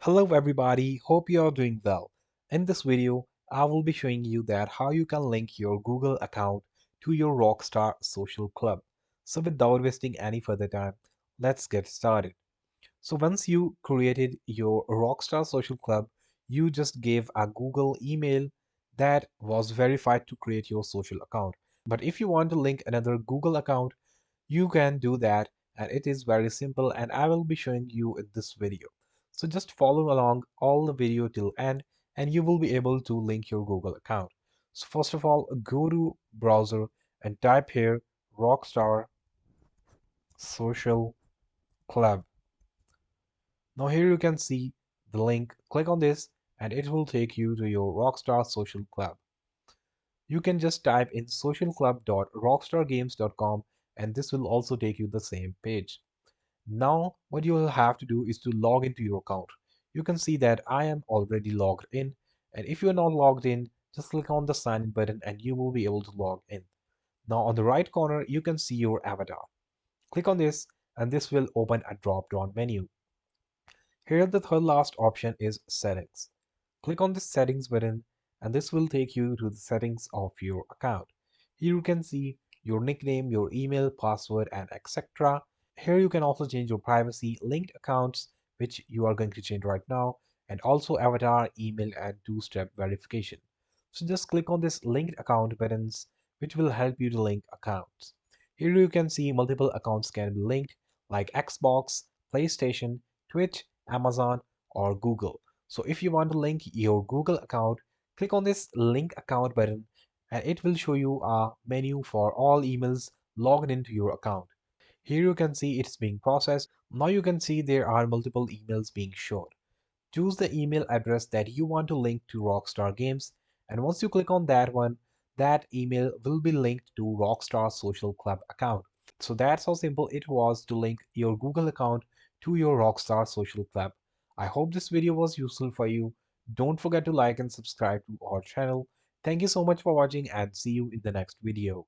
Hello everybody, hope you are doing well. In this video, I will be showing you that how you can link your Google account to your Rockstar Social Club. So without wasting any further time, let's get started. So once you created your Rockstar Social Club, you just gave a Google email that was verified to create your social account. But if you want to link another Google account, you can do that, and it is very simple and I will be showing you in this video. So just follow along all the video till end and you will be able to link your Google account. So first of all, go to browser and type here Rockstar Social Club. Now here you can see the link. Click on this and it will take you to your Rockstar Social Club. You can just type in socialclub.rockstargames.com and this will also take you the same page. Now, what you will have to do is to log into your account. You can see that I am already logged in, and if you are not logged in, just click on the sign in button and you will be able to log in. Now, on the right corner, you can see your avatar. Click on this, and this will open a drop down menu. Here, the third last option is settings. Click on the settings button, and this will take you to the settings of your account. Here you can see your nickname, your email, password, and etc. Here you can also change your privacy, linked accounts, which you are going to change right now, and also avatar, email, and two-step verification. So just click on this linked account buttons, which will help you to link accounts. Here you can see multiple accounts can be linked like Xbox, PlayStation, Twitch, Amazon, or Google. So if you want to link your Google account, click on this link account button and it will show you a menu for all emails logged into your account. Here you can see it's being processed. Now you can see there are multiple emails being shown. Choose the email address that you want to link to Rockstar Games, and once you click on that one, that email will be linked to Rockstar Social Club account. So that's how simple it was to link your Google account to your Rockstar Social Club. I hope this video was useful for you. Don't forget to like and subscribe to our channel. Thank you so much for watching and see you in the next video.